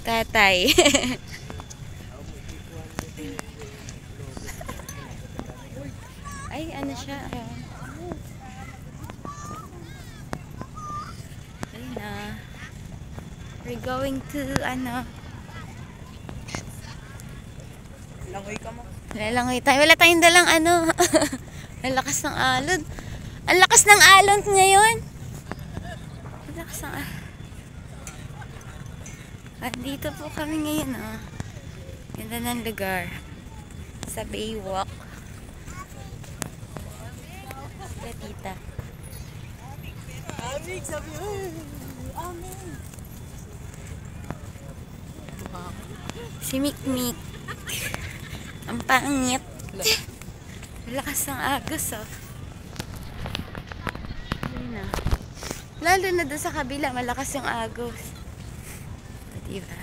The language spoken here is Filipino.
Tatay. Ay, ano siya? Ayun na. We're going to, ano. Langoy ka mo. Lalangoy tayo. Wala tayong dalang, ano. Ang lakas ng alon. Ang lakas ng alon ngayon. Ang lakas ng alon. At dito po kami ngayon, oh. Ganda ng lugar. Sa Baywalk. Sila tita. Amig, sabi mo. Amig. Si Mikmik. Ang pangit. Lakas ng agos, oh. Ayun na. Lalo na doon sa kabila, malakas yung agos. Diba?